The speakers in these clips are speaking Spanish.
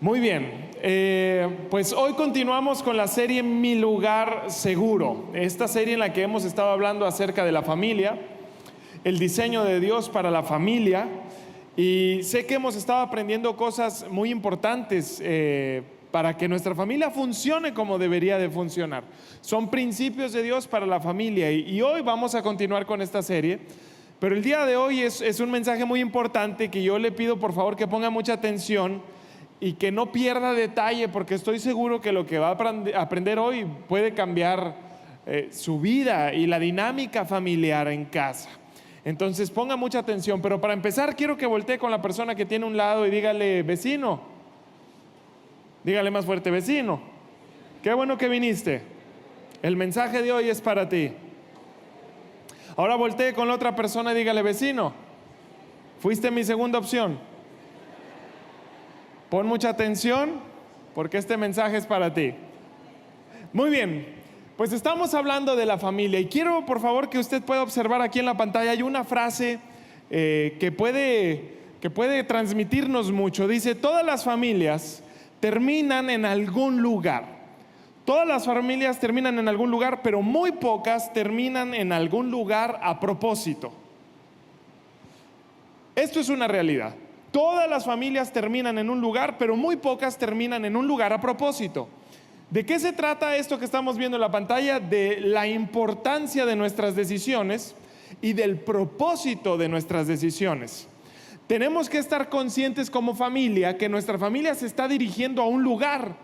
Muy bien, pues hoy continuamos con la serie Mi Lugar Seguro, esta serie en la que hemos estado hablando acerca de la familia, el diseño de Dios para la familia, y sé que hemos estado aprendiendo cosas muy importantes para que nuestra familia funcione como debería de funcionar. Son principios de Dios para la familia y hoy vamos a continuar con esta serie, pero el día de hoy es un mensaje muy importante que yo le pido por favor que ponga mucha atención y que no pierda detalle, porque estoy seguro que lo que va a aprender hoy puede cambiar su vida y la dinámica familiar en casa. Entonces ponga mucha atención, pero para empezar quiero que voltee con la persona que tiene a un lado y dígale: vecino. Dígale más fuerte: vecino, qué bueno que viniste. El mensaje de hoy es para ti. Ahora voltee con la otra persona y dígale: vecino, fuiste mi segunda opción. Pon mucha atención porque este mensaje es para ti. Muy bien, pues estamos hablando de la familia y quiero por favor que usted pueda observar aquí en la pantalla. Hay una frase que puede transmitirnos mucho. Dice: todas las familias terminan en algún lugar. Todas las familias terminan en algún lugar, pero muy pocas terminan en algún lugar a propósito. Esto es una realidad. Todas las familias terminan en un lugar, pero muy pocas terminan en un lugar a propósito. ¿De qué se trata esto que estamos viendo en la pantalla? De la importancia de nuestras decisiones y del propósito de nuestras decisiones. Tenemos que estar conscientes como familia que nuestra familia se está dirigiendo a un lugar.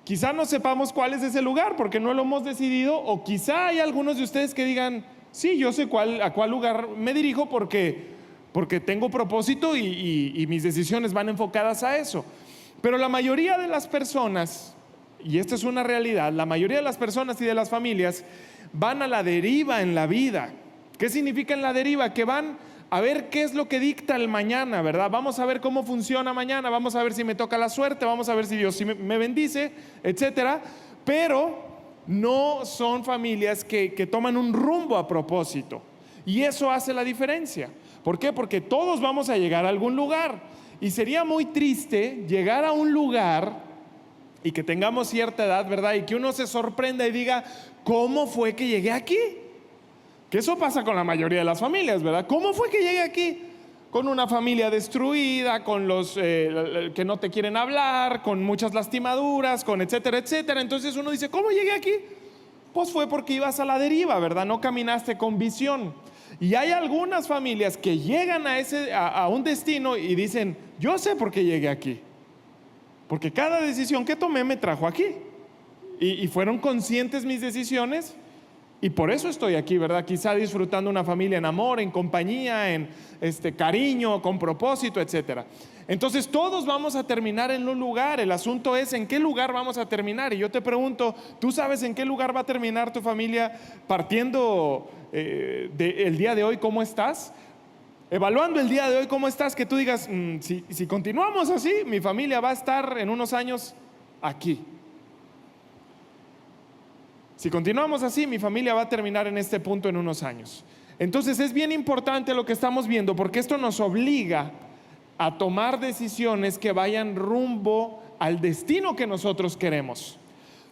Quizá no sepamos cuál es ese lugar porque no lo hemos decidido, o quizá hay algunos de ustedes que digan: sí, yo sé a cuál lugar me dirijo porque tengo propósito y mis decisiones van enfocadas a eso. Pero la mayoría de las personas, y esta es una realidad, la mayoría de las personas y de las familias van a la deriva en la vida. ¿Qué significa en la deriva? Que van a ver qué es lo que dicta el mañana, ¿verdad? Vamos a ver cómo funciona mañana, vamos a ver si me toca la suerte, vamos a ver si Dios me bendice, etcétera. Pero no son familias que toman un rumbo a propósito, y eso hace la diferencia. ¿Por qué? Porque todos vamos a llegar a algún lugar, y sería muy triste llegar a un lugar y que tengamos cierta edad, ¿verdad? Y que uno se sorprenda y diga: ¿cómo fue que llegué aquí? Que eso pasa con la mayoría de las familias, ¿verdad? ¿Cómo fue que llegué aquí? Con una familia destruida, con los que no te quieren hablar, con muchas lastimaduras, con etcétera, etcétera. Entonces uno dice: ¿cómo llegué aquí? Pues fue porque ibas a la deriva, ¿verdad? No caminaste con visión. Y hay algunas familias que llegan a un destino y dicen: yo sé por qué llegué aquí, porque cada decisión que tomé me trajo aquí, y fueron conscientes mis decisiones, y por eso estoy aquí, ¿verdad? Quizá disfrutando una familia en amor, en compañía, en cariño, con propósito, etcétera. Entonces todos vamos a terminar en un lugar. El asunto es en qué lugar vamos a terminar. Y yo te pregunto: ¿tú sabes en qué lugar va a terminar tu familia partiendo el día de hoy? ¿Cómo estás? Evaluando el día de hoy, ¿cómo estás? Que tú digas: si continuamos así, mi familia va a estar en unos años aquí. Si continuamos así, mi familia va a terminar en este punto en unos años. Entonces es bien importante lo que estamos viendo, porque esto nos obliga a tomar decisiones que vayan rumbo al destino que nosotros queremos.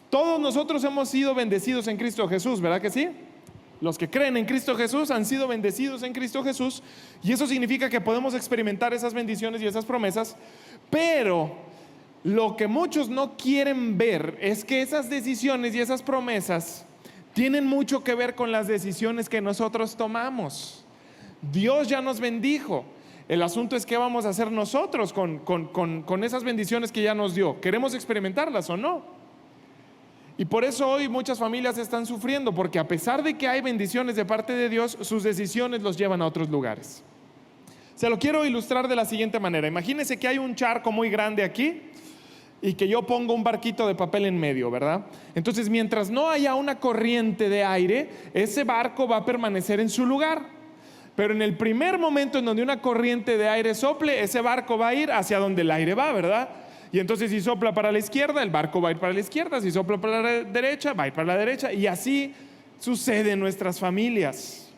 Todos nosotros hemos sido bendecidos en Cristo Jesús, ¿verdad que sí? Los que creen en Cristo Jesús han sido bendecidos en Cristo Jesús, y eso significa que podemos experimentar esas bendiciones y esas promesas. Pero lo que muchos no quieren ver es que esas decisiones y esas promesas tienen mucho que ver con las decisiones que nosotros tomamos. Dios ya nos bendijo. El asunto es qué vamos a hacer nosotros con esas bendiciones que ya nos dio. ¿Queremos experimentarlas o no? Y por eso hoy muchas familias están sufriendo, porque a pesar de que hay bendiciones de parte de Dios, sus decisiones los llevan a otros lugares. Se lo quiero ilustrar de la siguiente manera. Imagínense que hay un charco muy grande aquí y que yo pongo un barquito de papel en medio, ¿verdad? Entonces, mientras no haya una corriente de aire, ese barco va a permanecer en su lugar. Pero en el primer momento en donde una corriente de aire sople, ese barco va a ir hacia donde el aire va, ¿verdad? Y entonces si sopla para la izquierda, el barco va a ir para la izquierda. Si sopla para la derecha, va a ir para la derecha. Y así sucede en nuestras familias.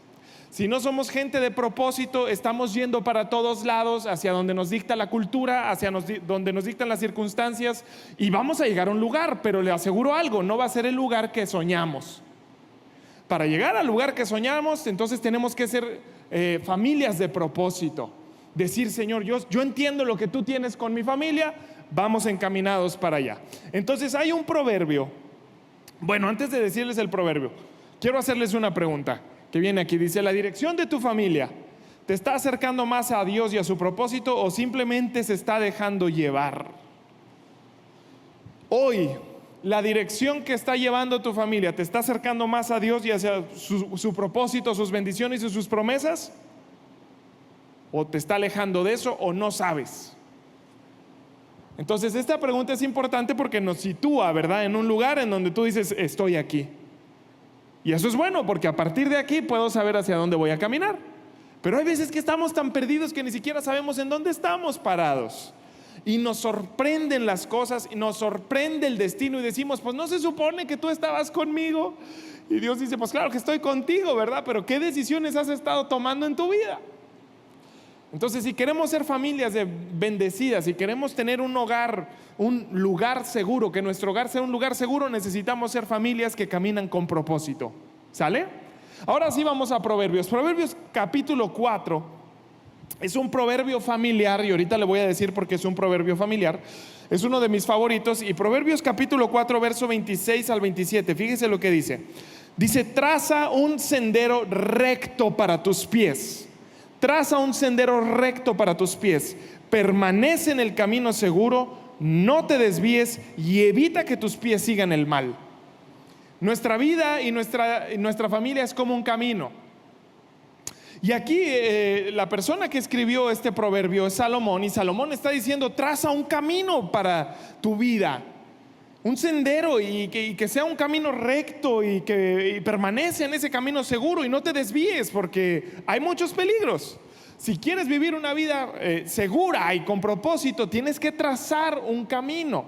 Si no somos gente de propósito, estamos yendo para todos lados, hacia donde nos dicta la cultura, donde nos dictan las circunstancias, y vamos a llegar a un lugar, pero le aseguro algo, no va a ser el lugar que soñamos. Para llegar al lugar que soñamos, entonces tenemos que ser familias de propósito. Decir, Señor, yo entiendo lo que tú tienes con mi familia, vamos encaminados para allá. Entonces hay un proverbio. Bueno, antes de decirles el proverbio, quiero hacerles una pregunta que viene aquí. Dice: ¿la dirección de tu familia te está acercando más a Dios y a su propósito, o simplemente se está dejando llevar? Hoy, ¿la dirección que está llevando tu familia te está acercando más a Dios y hacia su propósito, sus bendiciones y sus promesas? ¿O te está alejando de eso, o no sabes? Entonces esta pregunta es importante porque nos sitúa, ¿verdad?, en un lugar en donde tú dices: estoy aquí. Y eso es bueno, porque a partir de aquí puedo saber hacia dónde voy a caminar. Pero hay veces que estamos tan perdidos que ni siquiera sabemos en dónde estamos parados. Y nos sorprenden las cosas, y nos sorprende el destino, y decimos: pues no se supone que tú estabas conmigo. Y Dios dice: pues claro que estoy contigo, ¿verdad? Pero ¿qué decisiones has estado tomando en tu vida? Entonces, si queremos ser familias bendecidas, si queremos tener un hogar, un lugar seguro, que nuestro hogar sea un lugar seguro, necesitamos ser familias que caminan con propósito. ¿Sale? Ahora sí vamos a Proverbios. Proverbios capítulo 4 es un proverbio familiar, y ahorita le voy a decir por qué es un proverbio familiar. Es uno de mis favoritos. Y Proverbios capítulo 4, verso 26 al 27, fíjese lo que dice. Dice: traza un sendero recto para tus pies. Traza un sendero recto para tus pies. Permanece en el camino seguro, no te desvíes, y evita que tus pies sigan el mal. Nuestra vida y nuestra familia es como un camino. Y aquí la persona que escribió este proverbio es Salomón, y Salomón está diciendo: traza un camino para tu vida, un sendero, y que sea un camino recto, y permanece en ese camino seguro y no te desvíes, porque hay muchos peligros. Si quieres vivir una vida segura y con propósito, tienes que trazar un camino.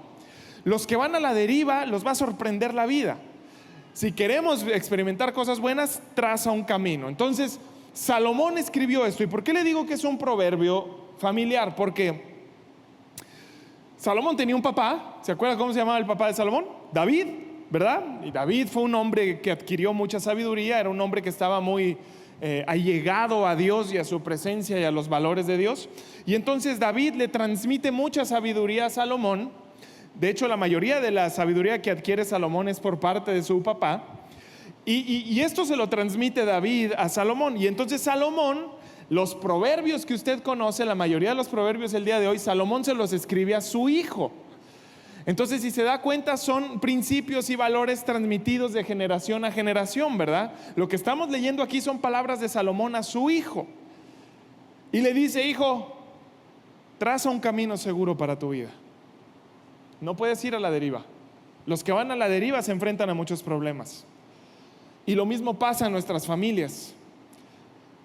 Los que van a la deriva los va a sorprender la vida. Si queremos experimentar cosas buenas, traza un camino. Entonces Salomón escribió esto. ¿Y por qué le digo que es un proverbio familiar? Porque Salomón tenía un papá. ¿Se acuerdan cómo se llamaba el papá de Salomón? David, ¿verdad? Y David fue un hombre que adquirió mucha sabiduría. Era un hombre que estaba muy allegado a Dios y a su presencia y a los valores de Dios. Y entonces David le transmite mucha sabiduría a Salomón. De hecho, la mayoría de la sabiduría que adquiere Salomón es por parte de su papá. Y esto se lo transmite David a Salomón. Y entonces Salomón, los proverbios que usted conoce, la mayoría de los proverbios del día de hoy, Salomón se los escribe a su hijo. Entonces, si se da cuenta, son principios y valores transmitidos de generación a generación, ¿verdad? Lo que estamos leyendo aquí son palabras de Salomón a su hijo. Y le dice: hijo, traza un camino seguro para tu vida. No puedes ir a la deriva. Los que van a la deriva se enfrentan a muchos problemas. Y lo mismo pasa en nuestras familias.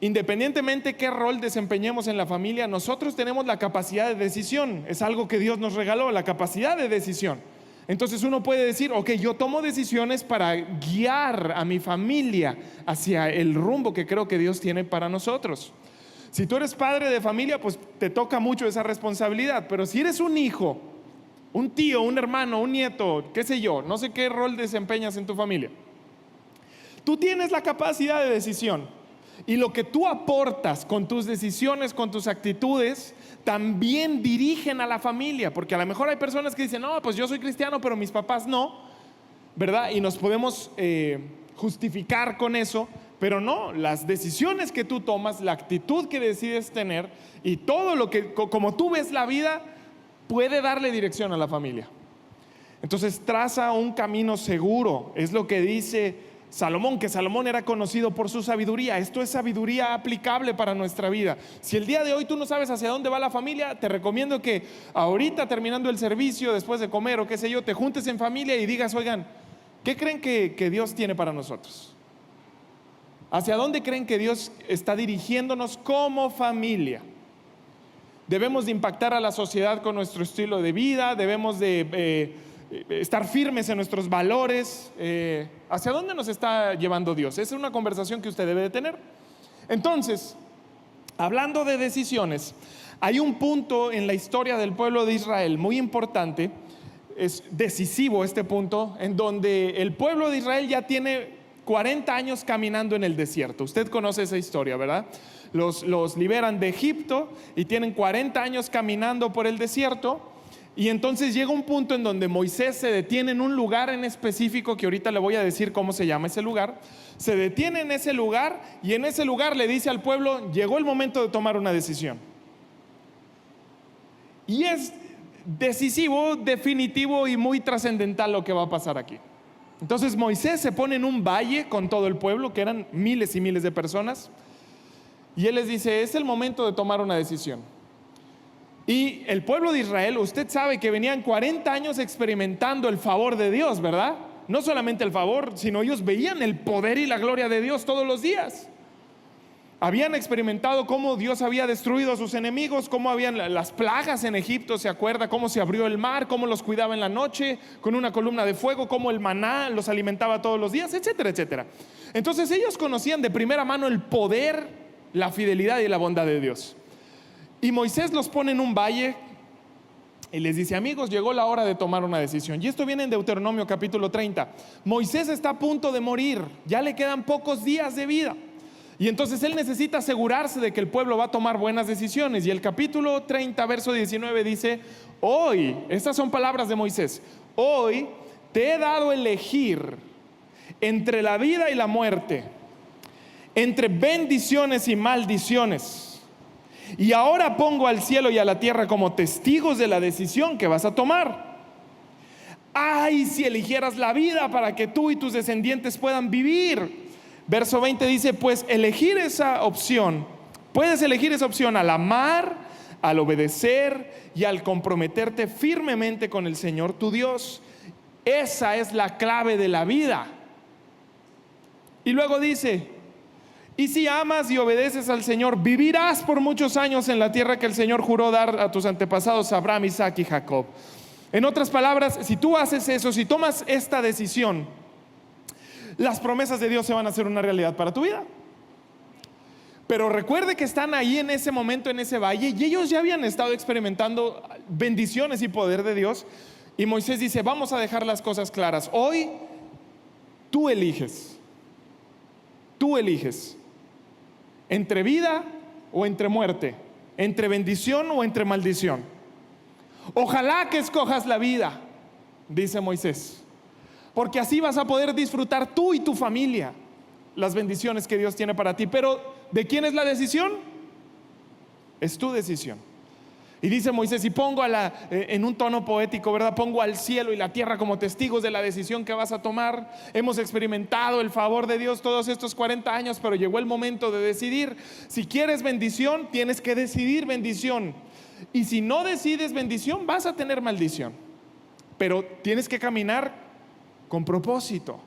Independientemente qué rol desempeñemos en la familia, nosotros tenemos la capacidad de decisión. Es algo que Dios nos regaló, la capacidad de decisión. Entonces uno puede decir: ok, yo tomo decisiones para guiar a mi familia hacia el rumbo que creo que Dios tiene para nosotros. Si tú eres padre de familia, pues te toca mucho esa responsabilidad. Pero si eres un hijo, un tío, un hermano, un nieto, qué sé yo, no sé qué rol desempeñas en tu familia, tú tienes la capacidad de decisión. Y lo que tú aportas con tus decisiones, con tus actitudes, también dirigen a la familia. Porque a lo mejor hay personas que dicen: no, pues yo soy cristiano, pero mis papás no, ¿verdad? Y nos podemos justificar con eso. Pero no, las decisiones que tú tomas, la actitud que decides tener, y todo lo que, como tú ves la vida, puede darle dirección a la familia. Entonces traza un camino seguro. Es lo que dice Salomón, que Salomón era conocido por su sabiduría. Esto es sabiduría aplicable para nuestra vida. Si el día de hoy tú no sabes hacia dónde va la familia, te recomiendo que ahorita, terminando el servicio, después de comer o qué sé yo, te juntes en familia y digas: oigan, ¿qué creen que Dios tiene para nosotros? ¿Hacia dónde creen que Dios está dirigiéndonos como familia? Debemos de impactar a la sociedad con nuestro estilo de vida. Debemos de estar firmes en nuestros valores. ¿Hacia dónde nos está llevando Dios? Esa es una conversación que usted debe de tener. Entonces, hablando de decisiones, hay un punto en la historia del pueblo de Israel muy importante, es decisivo este punto, en donde el pueblo de Israel ya tiene 40 años caminando en el desierto. Usted conoce esa historia, ¿verdad? Los liberan de Egipto y tienen 40 años caminando por el desierto. Y entonces llega un punto en donde Moisés se detiene en un lugar en específico, que ahorita le voy a decir cómo se llama ese lugar. Se detiene en ese lugar y en ese lugar le dice al pueblo: llegó el momento de tomar una decisión. Y es decisivo, definitivo y muy trascendental lo que va a pasar aquí. Entonces Moisés se pone en un valle con todo el pueblo, que eran miles y miles de personas, y él les dice: es el momento de tomar una decisión. Y el pueblo de Israel, usted sabe que venían 40 años experimentando el favor de Dios, ¿verdad? No solamente el favor, sino ellos veían el poder y la gloria de Dios todos los días. Habían experimentado cómo Dios había destruido a sus enemigos, cómo habían las plagas en Egipto, ¿se acuerda? Cómo se abrió el mar, cómo los cuidaba en la noche con una columna de fuego, cómo el maná los alimentaba todos los días, etcétera, etcétera. Entonces ellos conocían de primera mano el poder, la fidelidad y la bondad de Dios. Y Moisés los pone en un valle y les dice: amigos, llegó la hora de tomar una decisión. Y esto viene en Deuteronomio capítulo 30. Moisés está a punto de morir, ya le quedan pocos días de vida. Y entonces él necesita asegurarse de que el pueblo va a tomar buenas decisiones. Y el capítulo 30, verso 19 dice: hoy, estas son palabras de Moisés, hoy te he dado a elegir entre la vida y la muerte, entre bendiciones y maldiciones. Y ahora pongo al cielo y a la tierra como testigos de la decisión que vas a tomar. Ay, si eligieras la vida para que tú y tus descendientes puedan vivir. Verso 20 dice: pues elegir esa opción, puedes elegir esa opción al amar, al obedecer y al comprometerte firmemente con el Señor tu Dios. Esa es la clave de la vida. Y luego dice: y si amas y obedeces al Señor, vivirás por muchos años en la tierra que el Señor juró dar a tus antepasados Abraham, Isaac y Jacob. En otras palabras, si tú haces eso, si tomas esta decisión, las promesas de Dios se van a hacer una realidad para tu vida. Pero recuerde que están ahí en ese momento, en ese valle, y ellos ya habían estado experimentando bendiciones y poder de Dios. Y Moisés dice: vamos a dejar las cosas claras. Hoy tú eliges. Tú eliges entre vida o entre muerte, entre bendición o entre maldición. Ojalá que escojas la vida, dice Moisés, porque así vas a poder disfrutar tú y tu familia las bendiciones que Dios tiene para ti. Pero ¿de quién es la decisión? Es tu decisión. Y dice Moisés: y pongo en un tono poético, ¿verdad? Pongo al cielo y la tierra como testigos de la decisión que vas a tomar. Hemos experimentado el favor de Dios todos estos 40 años, pero llegó el momento de decidir. Si quieres bendición, tienes que decidir bendición. Y si no decides bendición, vas a tener maldición. Pero tienes que caminar con propósito.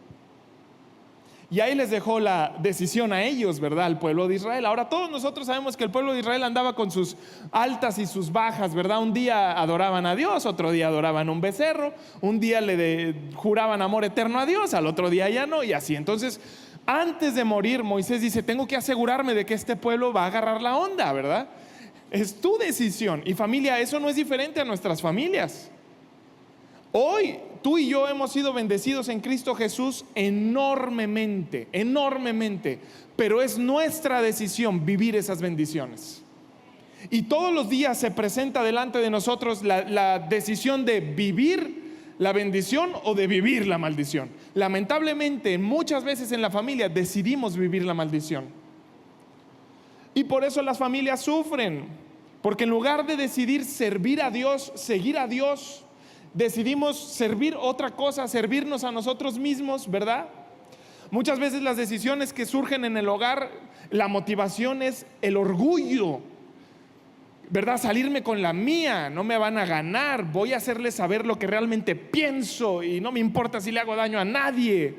Y ahí les dejó la decisión a ellos, ¿verdad? Al pueblo de Israel. Ahora todos nosotros sabemos que el pueblo de Israel andaba con sus altas y sus bajas, ¿verdad? Un día adoraban a Dios, otro día adoraban un becerro, un día le juraban amor eterno a Dios, al otro día ya no, y así. Entonces, antes de morir, Moisés dice: tengo que asegurarme de que este pueblo va a agarrar la onda, ¿verdad? Es tu decisión. Y familia, eso no es diferente a nuestras familias. Hoy tú y yo hemos sido bendecidos en Cristo Jesús enormemente, enormemente, pero es nuestra decisión vivir esas bendiciones. Y todos los días se presenta delante de nosotros la decisión de vivir la bendición o de vivir la maldición. Lamentablemente, muchas veces en la familia decidimos vivir la maldición. Y por eso las familias sufren, porque en lugar de decidir servir a Dios, seguir a Dios, decidimos servir otra cosa, servirnos a nosotros mismos, ¿verdad? Muchas veces las decisiones que surgen en el hogar, la motivación es el orgullo, ¿verdad? Salirme con la mía, no me van a ganar, voy a hacerles saber lo que realmente pienso y no me importa si le hago daño a nadie.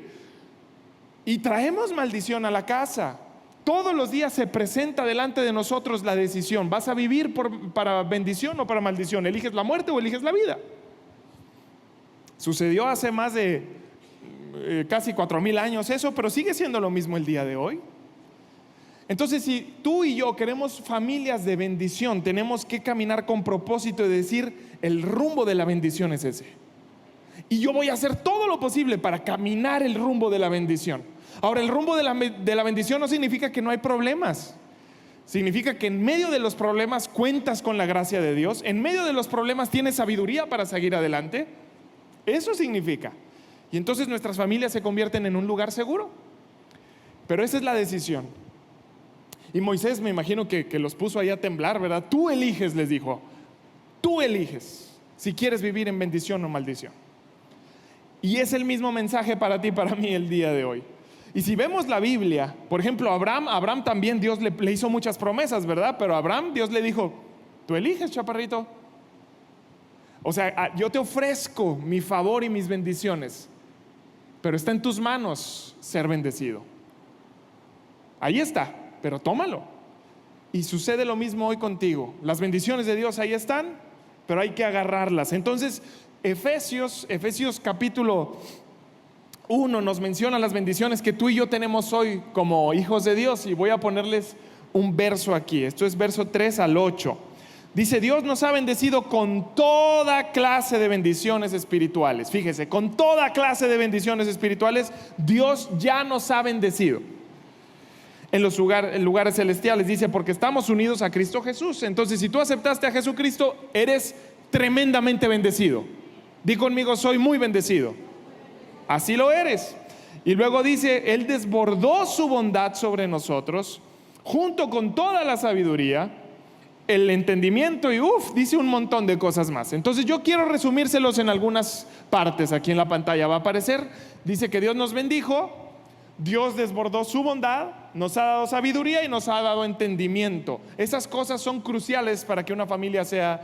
Y traemos maldición a la casa. Todos los días se presenta delante de nosotros la decisión: ¿vas a vivir para bendición o para maldición? ¿Eliges la muerte o eliges la vida? Sucedió hace más de casi 4,000 años eso, pero sigue siendo lo mismo el día de hoy. Entonces, si tú y yo queremos familias de bendición, tenemos que caminar con propósito de decir, el rumbo de la bendición es ese. Y yo voy a hacer todo lo posible para caminar el rumbo de la bendición. Ahora, el rumbo de la bendición no significa que no hay problemas. Significa que en medio de los problemas cuentas con la gracia de Dios. En medio de los problemas tienes sabiduría para seguir adelante. Eso significa. Y entonces nuestras familias se convierten en un lugar seguro. Pero esa es la decisión. Y Moisés, me imagino que los puso ahí a temblar, ¿verdad? Tú eliges, les dijo. Tú eliges si quieres vivir en bendición o maldición. Y es el mismo mensaje para ti y para mí el día de hoy. Y si vemos la Biblia, por ejemplo, Abraham también Dios le hizo muchas promesas, ¿verdad? Pero a Abraham Dios le dijo, tú eliges, chaparrito. O sea, yo te ofrezco mi favor y mis bendiciones, pero está en tus manos ser bendecido. Ahí está, pero tómalo. Y sucede lo mismo hoy contigo. Las bendiciones de Dios ahí están, pero hay que agarrarlas. Entonces, Efesios capítulo 1 nos menciona las bendiciones que tú y yo tenemos hoy como hijos de Dios. Y voy a ponerles un verso aquí. Esto es verso 3 al 8. Dice, Dios nos ha bendecido con toda clase de bendiciones espirituales. Fíjese, con toda clase de bendiciones espirituales, Dios ya nos ha bendecido en los lugares celestiales. Dice, porque estamos unidos a Cristo Jesús. Entonces, si tú aceptaste a Jesucristo, eres tremendamente bendecido. Di conmigo, soy muy bendecido. Así lo eres. Y luego dice, Él desbordó su bondad sobre nosotros, junto con toda la sabiduría, el entendimiento y dice un montón de cosas más. Entonces yo quiero resumírselos en algunas partes. Aquí en la pantalla va a aparecer. Dice que Dios nos bendijo, Dios desbordó su bondad, nos ha dado sabiduría y nos ha dado entendimiento. Esas cosas son cruciales para que una familia sea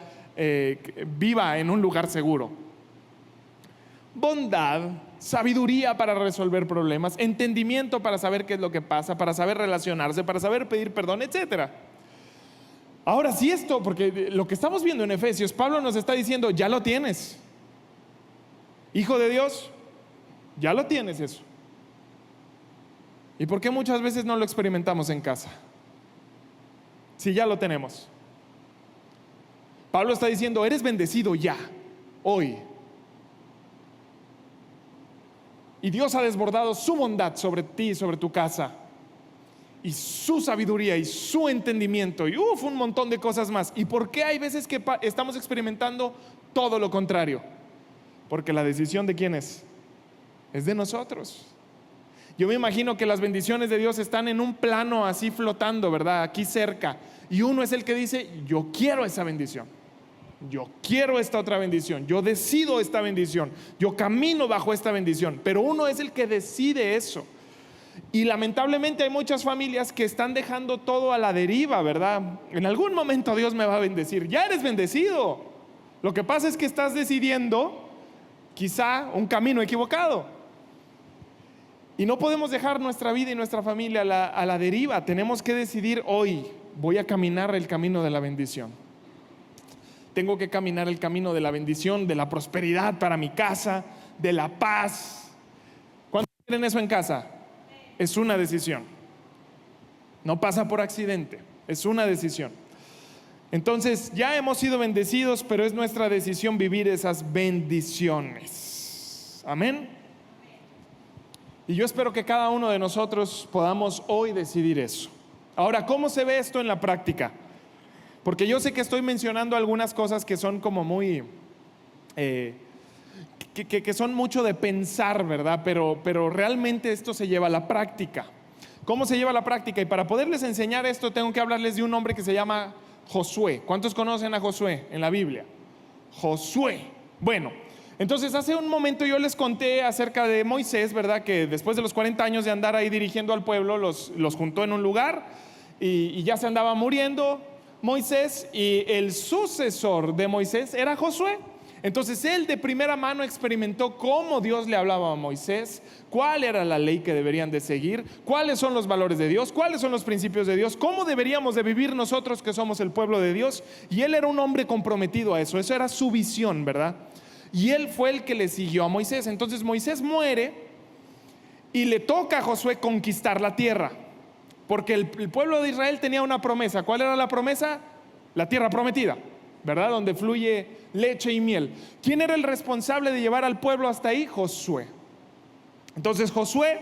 viva en un lugar seguro. Bondad, sabiduría para resolver problemas, entendimiento para saber qué es lo que pasa, para saber relacionarse, para saber pedir perdón, etcétera. Ahora sí, esto, porque lo que estamos viendo en Efesios, Pablo nos está diciendo, ya lo tienes. Hijo de Dios, ya lo tienes eso. ¿Y por qué muchas veces no lo experimentamos en casa? Si ya lo tenemos. Pablo está diciendo, eres bendecido ya, hoy. Y Dios ha desbordado su bondad sobre ti y sobre tu casa, y su sabiduría y su entendimiento y un montón de cosas más. ¿Y por qué hay veces que estamos experimentando todo lo contrario? Porque la decisión ¿de quién es? Es de nosotros. Yo me imagino que las bendiciones de Dios están en un plano así flotando, ¿verdad? Aquí cerca. Y uno es el que dice, yo quiero esa bendición. Yo quiero esta otra bendición. Yo decido esta bendición. Yo camino bajo esta bendición. Pero uno es el que decide eso. Y lamentablemente hay muchas familias que están dejando todo a la deriva, ¿verdad? En algún momento Dios me va a bendecir. Ya eres bendecido. Lo que pasa es que estás decidiendo quizá un camino equivocado. Y no podemos dejar nuestra vida y nuestra familia a la deriva. Tenemos que decidir hoy, voy a caminar el camino de la bendición. Tengo que caminar el camino de la bendición, de la prosperidad para mi casa, de la paz. ¿Cuántos quieren eso en casa? Es una decisión. No pasa por accidente, es una decisión. Entonces ya hemos sido bendecidos, pero es nuestra decisión vivir esas bendiciones. Amén. Y yo espero que cada uno de nosotros podamos hoy decidir eso. Ahora, ¿cómo se ve esto en la práctica? Porque yo sé que estoy mencionando algunas cosas que son como muy que son mucho de pensar, ¿verdad? Pero realmente esto se lleva a la práctica. ¿Cómo se lleva a la práctica? Y para poderles enseñar esto tengo que hablarles de un hombre que se llama Josué. ¿Cuántos conocen a Josué en la Biblia? Josué. Bueno, entonces hace un momento yo les conté acerca de Moisés, ¿verdad? Que después de los 40 años de andar ahí dirigiendo al pueblo, los juntó en un lugar y ya se andaba muriendo Moisés, y el sucesor de Moisés era Josué. Entonces él de primera mano experimentó cómo Dios le hablaba a Moisés, cuál era la ley que deberían de seguir, cuáles son los valores de Dios, cuáles son los principios de Dios, cómo deberíamos de vivir nosotros que somos el pueblo de Dios. Y él era un hombre comprometido a eso era su visión, ¿verdad? Y él fue el que le siguió a Moisés. Entonces Moisés muere y le toca a Josué conquistar la tierra. porque el pueblo de Israel tenía una promesa. ¿Cuál era la promesa? La tierra prometida, ¿verdad? Donde fluye leche y miel. ¿Quién era el responsable de llevar al pueblo hasta ahí? Josué. Entonces Josué,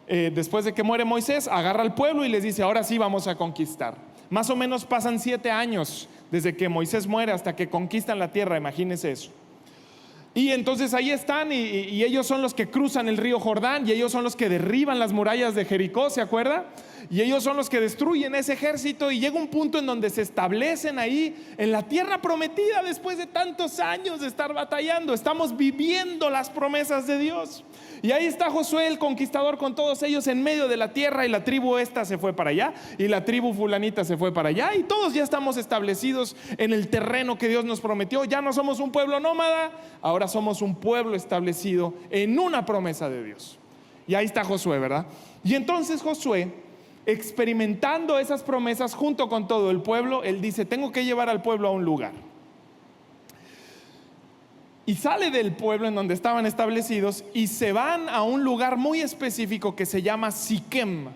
después de que muere Moisés, agarra al pueblo y les dice: ahora sí vamos a conquistar. Más o menos pasan 7 años desde que Moisés muere hasta que conquistan la tierra, imagínense eso. Y entonces ahí están y ellos son los que cruzan el río Jordán, y ellos son los que derriban las murallas de Jericó, ¿se acuerda? Y ellos son los que destruyen ese ejército, y llega un punto en donde se establecen ahí en la tierra prometida después de tantos años de estar batallando. Estamos viviendo las promesas de Dios. Y ahí está Josué el conquistador con todos ellos en medio de la tierra, y la tribu esta se fue para allá y la tribu fulanita se fue para allá, y todos ya estamos establecidos en el terreno que Dios nos prometió. Ya no somos un pueblo nómada, ahora somos un pueblo establecido en una promesa de Dios. Y ahí está Josué, ¿verdad? Y entonces Josué, experimentando esas promesas junto con todo el pueblo, él dice: tengo que llevar al pueblo a un lugar. Y sale del pueblo en donde estaban establecidos y se van a un lugar muy específico que se llama Siquem.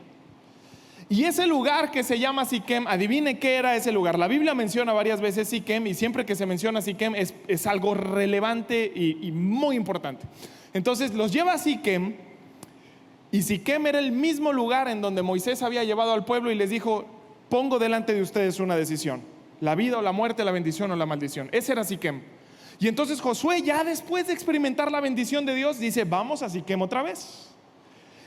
Y ese lugar que se llama Siquem, adivine qué era ese lugar. La Biblia menciona varias veces Siquem, y siempre que se menciona Siquem es algo relevante y muy importante. Entonces los lleva a Siquem, y Siquem era el mismo lugar en donde Moisés había llevado al pueblo y les dijo: pongo delante de ustedes una decisión, la vida o la muerte, la bendición o la maldición. Ese era Siquem. Y entonces Josué, ya después de experimentar la bendición de Dios, dice: vamos a Siquem otra vez.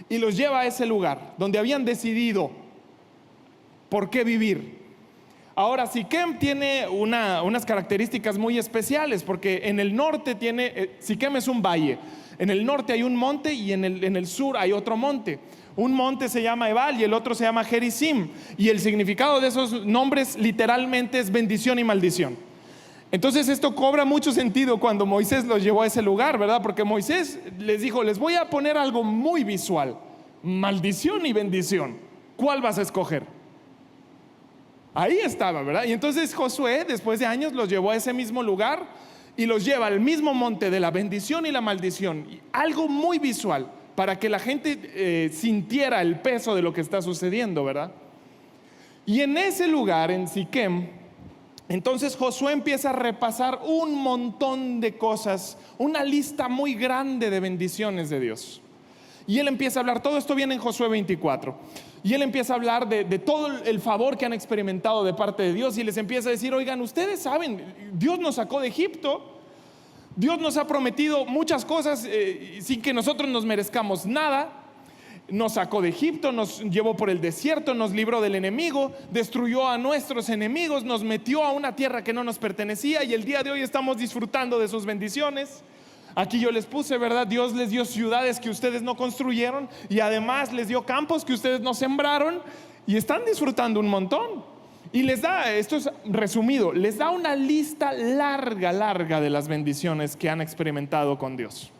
Y los lleva a ese lugar donde habían decidido por qué vivir. Ahora, Siquem tiene unas características muy especiales, porque en el norte Siquem es un valle. En el norte hay un monte, y en el sur hay otro monte. Un monte se llama Ebal y el otro se llama Gerizim. Y el significado de esos nombres literalmente es bendición y maldición. Entonces esto cobra mucho sentido cuando Moisés los llevó a ese lugar, ¿verdad? Porque Moisés les dijo: les voy a poner algo muy visual, maldición y bendición. ¿Cuál vas a escoger? Ahí estaba, ¿verdad? Y entonces Josué, después de años, los llevó a ese mismo lugar y los lleva al mismo monte de la bendición y la maldición. Algo muy visual para que la gente sintiera el peso de lo que está sucediendo, ¿verdad? Y en ese lugar, en Siquem, entonces Josué empieza a repasar un montón de cosas, una lista muy grande de bendiciones de Dios. Y él empieza a hablar, todo esto viene en Josué 24. Y él empieza a hablar de todo el favor que han experimentado de parte de Dios, y les empieza a decir: oigan, ustedes saben, Dios nos sacó de Egipto, Dios nos ha prometido muchas cosas sin que nosotros nos merezcamos nada. Nos sacó de Egipto, nos llevó por el desierto, nos libró del enemigo, destruyó a nuestros enemigos, nos metió a una tierra que no nos pertenecía, y el día de hoy estamos disfrutando de sus bendiciones. Aquí yo les puse, ¿verdad? Dios les dio ciudades que ustedes no construyeron, y además les dio campos que ustedes no sembraron, y están disfrutando un montón. Y les da, esto es resumido, les da una lista larga de las bendiciones que han experimentado con Dios.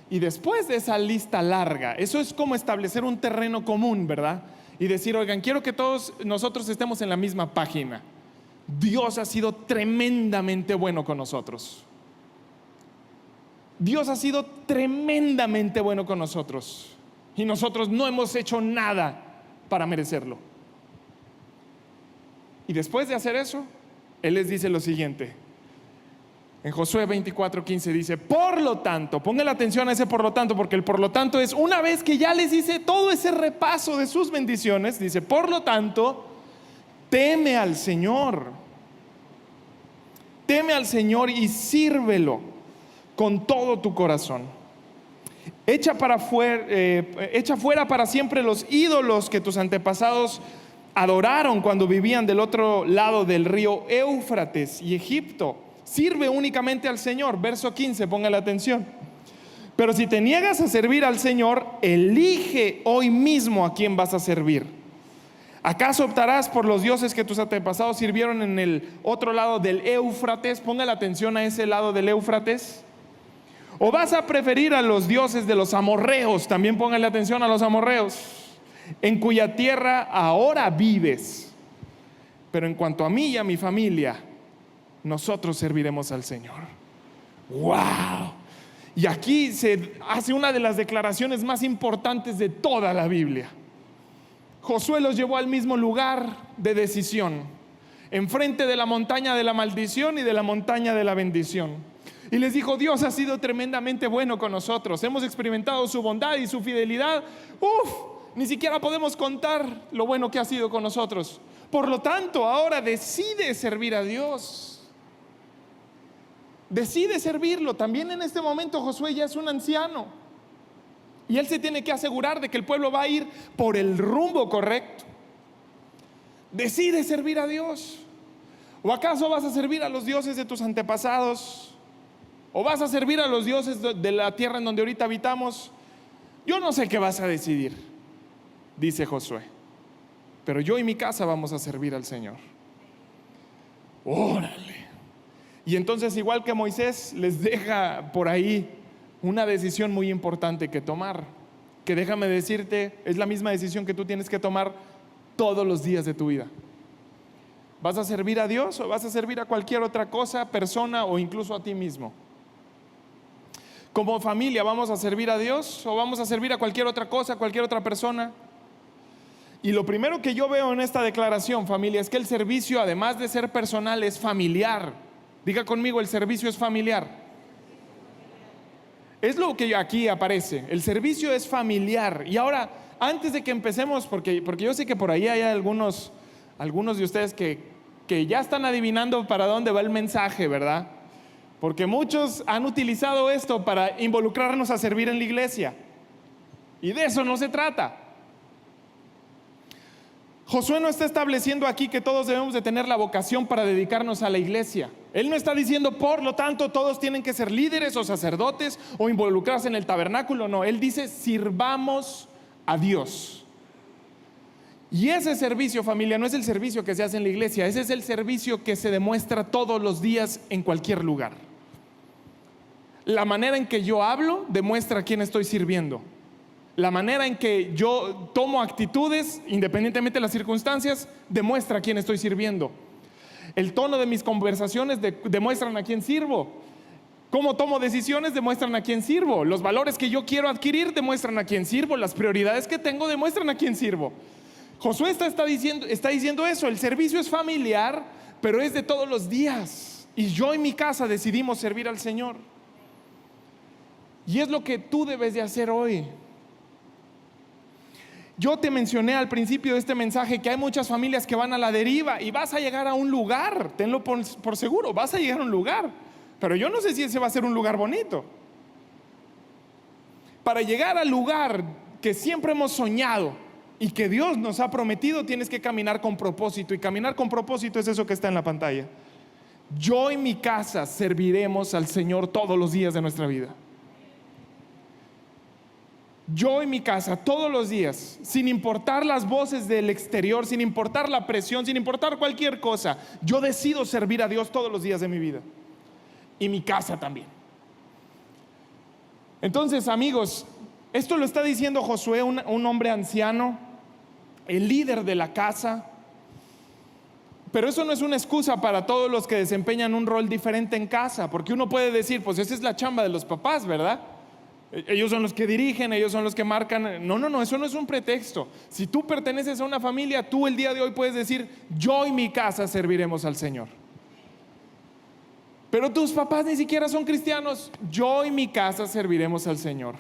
Y después de esa lista larga, eso es como establecer un terreno común, ¿verdad? Y decir: oigan, quiero que todos nosotros estemos en la misma página. Dios ha sido tremendamente bueno con nosotros. Dios ha sido tremendamente bueno con nosotros, y nosotros no hemos hecho nada para merecerlo. Y después de hacer eso, Él les dice lo siguiente. En Josué 24:15 dice: por lo tanto, pongan atención a ese por lo tanto, porque el por lo tanto es una vez que ya les hice todo ese repaso de sus bendiciones, dice: por lo tanto, teme al Señor y sírvelo con todo tu corazón. Echa fuera para siempre los ídolos que tus antepasados adoraron cuando vivían del otro lado del río Éufrates y Egipto. Sirve únicamente al Señor. Verso 15, póngale atención. Pero si te niegas a servir al Señor, elige hoy mismo a quién vas a servir. ¿Acaso optarás por los dioses que tus antepasados sirvieron en el otro lado del Éufrates? Póngale atención a ese lado del Éufrates. ¿O vas a preferir a los dioses de los amorreos? También póngale atención a los amorreos, en cuya tierra ahora vives. Pero en cuanto a mí y a mi familia, nosotros serviremos al Señor. ¡Wow! Y aquí se hace una de las declaraciones más importantes de toda la Biblia. Josué los llevó al mismo lugar de decisión, enfrente de la montaña de la maldición y de la montaña de la bendición. Y les dijo: Dios ha sido tremendamente bueno con nosotros, hemos experimentado su bondad y su fidelidad. Ni siquiera podemos contar lo bueno que ha sido con nosotros. Por lo tanto, ahora decide servir a Dios. Decide servirlo. También en este momento Josué ya es un anciano y él se tiene que asegurar de que el pueblo va a ir por el rumbo correcto. Decide servir a Dios. ¿O acaso vas a servir a los dioses de tus antepasados? ¿O vas a servir a los dioses de la tierra en donde ahorita habitamos? Yo no sé qué vas a decidir, dice Josué, pero yo y mi casa vamos a servir al Señor. Órale. Y entonces, igual que Moisés, les deja por ahí una decisión muy importante que tomar, que déjame decirte, es la misma decisión que tú tienes que tomar todos los días de tu vida. ¿Vas a servir a Dios o vas a servir a cualquier otra cosa, persona o incluso a ti mismo? Como familia, ¿vamos a servir a Dios o vamos a servir a cualquier otra cosa, cualquier otra persona? Y lo primero que yo veo en esta declaración, familia, es que el servicio, además de ser personal, es familiar. Diga conmigo: el servicio es familiar. Es lo que aquí aparece, el servicio es familiar. Y ahora, antes de que empecemos, porque yo sé que por ahí hay algunos de ustedes que ya están adivinando para dónde va el mensaje, ¿verdad? Porque muchos han utilizado esto para involucrarnos a servir en la iglesia, y de eso no se trata. Josué no está estableciendo aquí que todos debemos de tener la vocación para dedicarnos a la iglesia. Él no está diciendo, por lo tanto, todos tienen que ser líderes o sacerdotes o involucrarse en el tabernáculo. No, él dice: sirvamos a Dios. Y ese servicio, familia, no es el servicio que se hace en la iglesia, ese es el servicio que se demuestra todos los días en cualquier lugar. La manera en que yo hablo demuestra a quién estoy sirviendo. La manera en que yo tomo actitudes, independientemente de las circunstancias, demuestra a quién estoy sirviendo. El tono de mis conversaciones demuestran a quién sirvo. Cómo tomo decisiones demuestran a quién sirvo. Los valores que yo quiero adquirir demuestran a quién sirvo. Las prioridades que tengo demuestran a quién sirvo. Josué está diciendo eso. El servicio es familiar, pero es de todos los días. Y yo y mi casa decidimos servir al Señor. Y es lo que tú debes de hacer hoy. Yo te mencioné al principio de este mensaje que hay muchas familias que van a la deriva y vas a llegar a un lugar, tenlo por seguro, vas a llegar a un lugar, pero yo no sé si ese va a ser un lugar bonito. Para llegar al lugar que siempre hemos soñado y que Dios nos ha prometido, tienes que caminar con propósito, y caminar con propósito es eso que está en la pantalla. Yo y mi casa serviremos al Señor todos los días de nuestra vida. Yo y mi casa todos los días, sin importar las voces del exterior, sin importar la presión, sin importar cualquier cosa, yo decido servir a Dios todos los días de mi vida. Y mi casa también. Entonces, amigos, esto lo está diciendo Josué, un hombre anciano, el líder de la casa. Pero eso no es una excusa para todos los que desempeñan un rol diferente en casa, porque uno puede decir, pues esa es la chamba de los papás, ¿verdad? Ellos son los que dirigen, ellos son los que marcan. No, eso no es un pretexto. Si tú perteneces a una familia, tú el día de hoy puedes decir: yo y mi casa serviremos al Señor. Pero tus papás ni siquiera son cristianos. Yo y mi casa serviremos al Señor.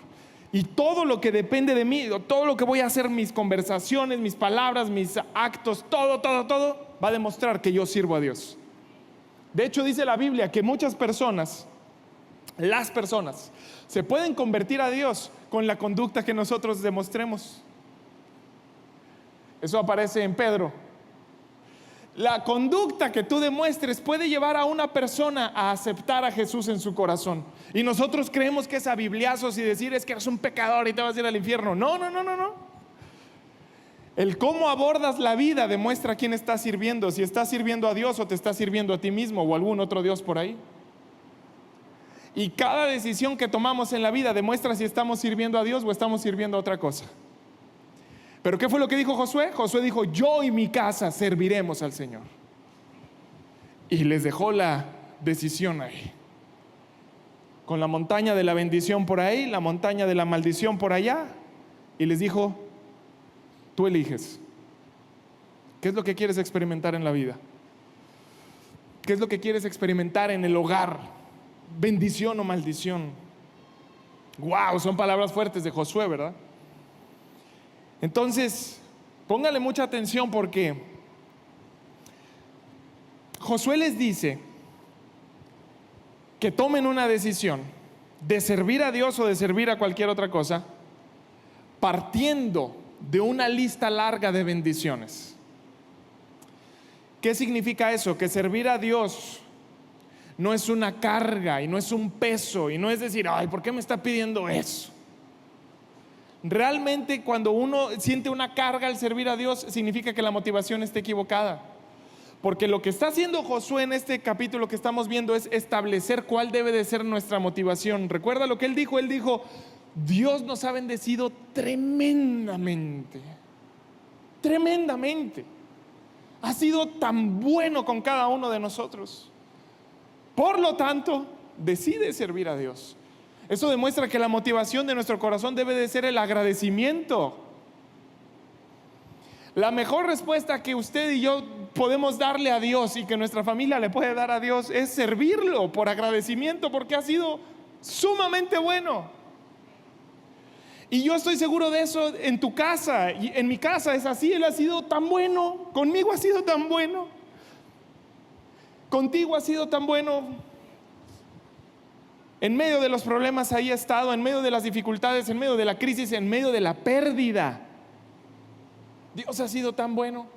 Y todo lo que depende de mí, todo lo que voy a hacer, mis conversaciones, mis palabras, mis actos, todo va a demostrar que yo sirvo a Dios. De hecho, dice la Biblia que muchas personas, las personas, se pueden convertir a Dios con la conducta que nosotros demostremos. Eso aparece en Pedro. La conducta que tú demuestres puede llevar a una persona a aceptar a Jesús en su corazón. Y nosotros creemos que es a bibliazos y decir: es que eres un pecador y te vas a ir al infierno. No. El cómo abordas la vida demuestra a quién estás sirviendo. Si estás sirviendo a Dios o te estás sirviendo a ti mismo o a algún otro Dios por ahí. Y cada decisión que tomamos en la vida demuestra si estamos sirviendo a Dios o estamos sirviendo a otra cosa. Pero ¿qué fue lo que dijo Josué? Josué dijo: yo y mi casa serviremos al Señor. Y les dejó la decisión ahí. Con la montaña de la bendición por ahí, la montaña de la maldición por allá. Y les dijo: tú eliges. ¿Qué es lo que quieres experimentar en la vida? ¿Qué es lo que quieres experimentar en el hogar? ¿Bendición o maldición? Wow, son palabras fuertes de Josué, ¿verdad? Entonces, póngale mucha atención porque Josué les dice que tomen una decisión de servir a Dios o de servir a cualquier otra cosa, partiendo de una lista larga de bendiciones. ¿Qué significa eso? Que servir a Dios no es una carga y no es un peso y no es decir, ay, ¿por qué me está pidiendo eso? Realmente cuando uno siente una carga al servir a Dios, significa que la motivación está equivocada. Porque lo que está haciendo Josué en este capítulo que estamos viendo es establecer cuál debe de ser nuestra motivación. ¿Recuerda lo que él dijo? Él dijo, Dios nos ha bendecido tremendamente. Tremendamente. Ha sido tan bueno con cada uno de nosotros. Por lo tanto, decide servir a Dios. Eso demuestra que la motivación de nuestro corazón debe de ser el agradecimiento. La mejor respuesta que usted y yo podemos darle a Dios y que nuestra familia le puede dar a Dios es servirlo por agradecimiento, porque ha sido sumamente bueno. Y yo estoy seguro de eso en tu casa y en mi casa es así. Él ha sido tan bueno, conmigo ha sido tan bueno, contigo ha sido tan bueno. En medio de los problemas ahí ha estado, en medio de las dificultades, en medio de la crisis, en medio de la pérdida. Dios ha sido tan bueno.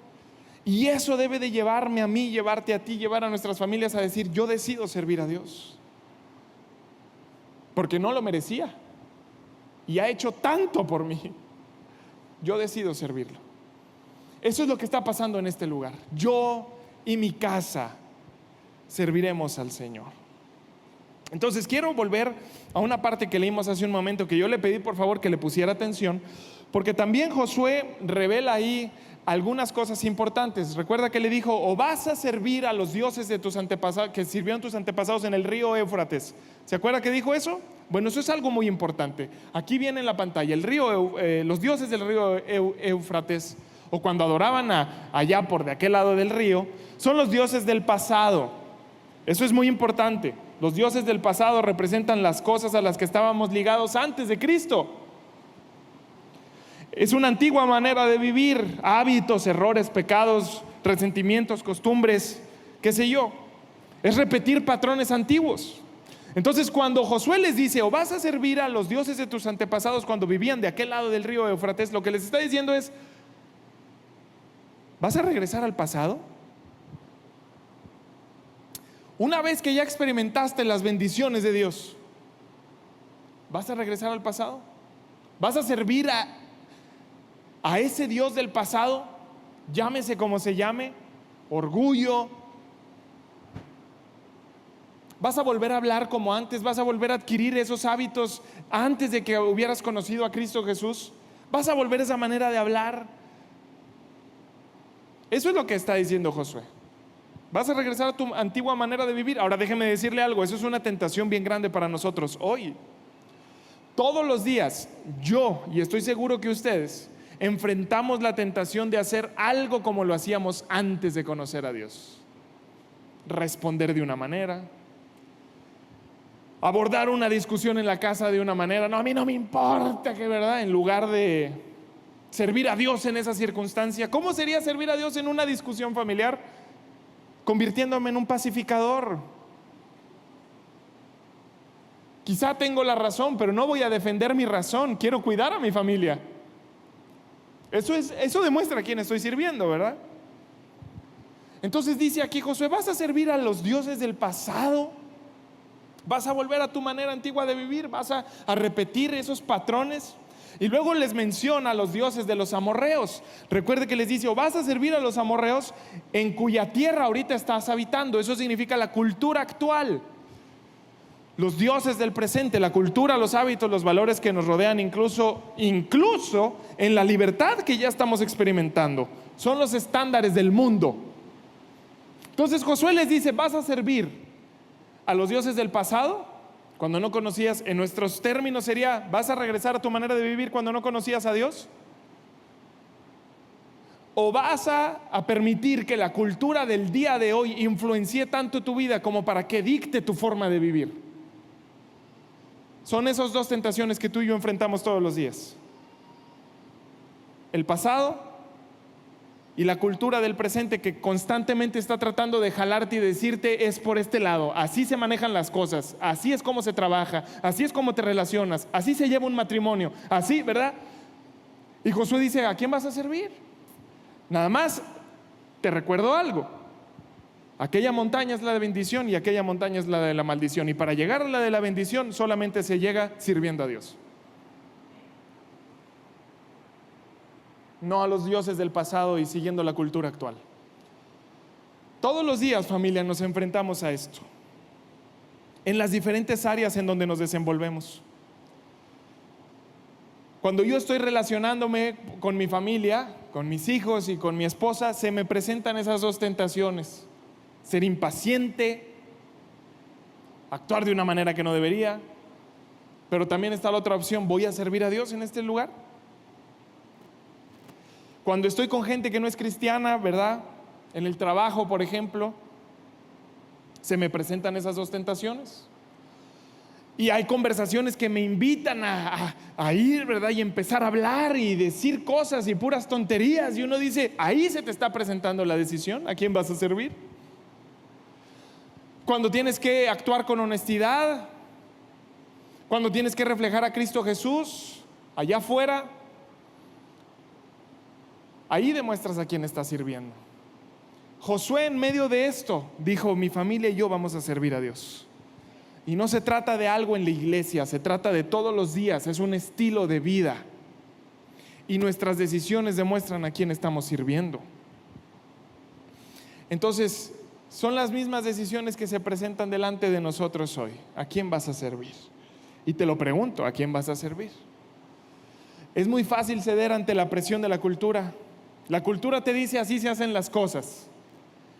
Y eso debe de llevarme a mí, llevarte a ti, llevar a nuestras familias a decir, yo decido servir a Dios. Porque no lo merecía. Y ha hecho tanto por mí. Yo decido servirlo. Eso es lo que está pasando en este lugar. Yo y mi casa serviremos al Señor. Entonces quiero volver a una parte que leímos hace un momento, que yo le pedí por favor que le pusiera atención, porque también Josué revela ahí algunas cosas importantes. Recuerda que le dijo, o vas a servir a los dioses de tus antepasados, que sirvieron tus antepasados en el río Éufrates. ¿Se acuerda que dijo eso? Bueno, eso es algo muy importante. Aquí viene en la pantalla, los dioses del río Éufrates, o cuando adoraban allá por de aquel lado del río, son los dioses del pasado. Eso es muy importante. Los dioses del pasado representan las cosas a las que estábamos ligados antes de Cristo. Es una antigua manera de vivir, hábitos, errores, pecados, resentimientos, costumbres, qué sé yo. Es repetir patrones antiguos. Entonces cuando Josué les dice, o vas a servir a los dioses de tus antepasados cuando vivían de aquel lado del río Éufrates, lo que les está diciendo es, ¿vas a regresar al pasado? Una vez que ya experimentaste las bendiciones de Dios, ¿vas a regresar al pasado? ¿Vas a servir a ese Dios del pasado? Llámese como se llame, orgullo. ¿Vas a volver a hablar como antes? ¿Vas a volver a adquirir esos hábitos antes de que hubieras conocido a Cristo Jesús? ¿Vas a volver a esa manera de hablar? Eso es lo que está diciendo Josué. ¿Vas a regresar a tu antigua manera de vivir? Ahora déjeme decirle algo, eso es una tentación bien grande para nosotros hoy. Todos los días, yo y estoy seguro que ustedes, enfrentamos la tentación de hacer algo como lo hacíamos antes de conocer a Dios. Responder de una manera, abordar una discusión en la casa de una manera, no, a mí no me importa, que verdad, en lugar de servir a Dios en esa circunstancia. ¿Cómo sería servir a Dios en una discusión familiar? Convirtiéndome en un pacificador. Quizá tengo la razón, pero no voy a defender mi razón, quiero cuidar a mi familia. Eso demuestra a quién estoy sirviendo, ¿verdad? Entonces dice aquí Josué, ¿vas a servir a los dioses del pasado? ¿Vas a volver a tu manera antigua de vivir? ¿Vas a repetir esos patrones? Y luego les menciona a los dioses de los amorreos. Recuerde que les dice, o vas a servir a los amorreos en cuya tierra ahorita estás habitando. Eso significa la cultura actual. Los dioses del presente, la cultura, los hábitos, los valores que nos rodean, incluso en la libertad que ya estamos experimentando. Son los estándares del mundo. Entonces Josué les dice, ¿vas a servir a los dioses del pasado? Cuando no conocías, en nuestros términos sería, ¿vas a regresar a tu manera de vivir cuando no conocías a Dios? ¿O vas a permitir que la cultura del día de hoy influencie tanto tu vida como para que dicte tu forma de vivir? Son esas dos tentaciones que tú y yo enfrentamos todos los días: el pasado y la cultura del presente, que constantemente está tratando de jalarte y decirte: es por este lado, así se manejan las cosas, así es como se trabaja, así es como te relacionas, así se lleva un matrimonio, así, ¿verdad? Y Josué dice: ¿a quién vas a servir? Nada más te recuerdo algo: aquella montaña es la de bendición y aquella montaña es la de la maldición, y para llegar a la de la bendición solamente se llega sirviendo a Dios, no a los dioses del pasado y siguiendo la cultura actual. Todos los días, familia, nos enfrentamos a esto en las diferentes áreas en donde nos desenvolvemos. Cuando yo estoy relacionándome con mi familia, con mis hijos y con mi esposa, se me presentan esas dos tentaciones: ser impaciente, actuar de una manera que no debería. Pero también está la otra opción: ¿voy a servir a Dios en este lugar? Cuando estoy con gente que no es cristiana, ¿verdad?, en el trabajo, por ejemplo, se me presentan esas dos tentaciones. Y hay conversaciones que me invitan a ir, ¿verdad?, y empezar a hablar y decir cosas y puras tonterías. Y uno dice: ahí se te está presentando la decisión, ¿a quién vas a servir? Cuando tienes que actuar con honestidad, cuando tienes que reflejar a Cristo Jesús allá afuera, ahí demuestras a quién estás sirviendo. Josué, en medio de esto, dijo: mi familia y yo vamos a servir a Dios. Y no se trata de algo en la iglesia, se trata de todos los días, es un estilo de vida. Y nuestras decisiones demuestran a quién estamos sirviendo. Entonces, son las mismas decisiones que se presentan delante de nosotros hoy. ¿A quién vas a servir? Y te lo pregunto: ¿a quién vas a servir? Es muy fácil ceder ante la presión de la cultura. La cultura te dice: así se hacen las cosas,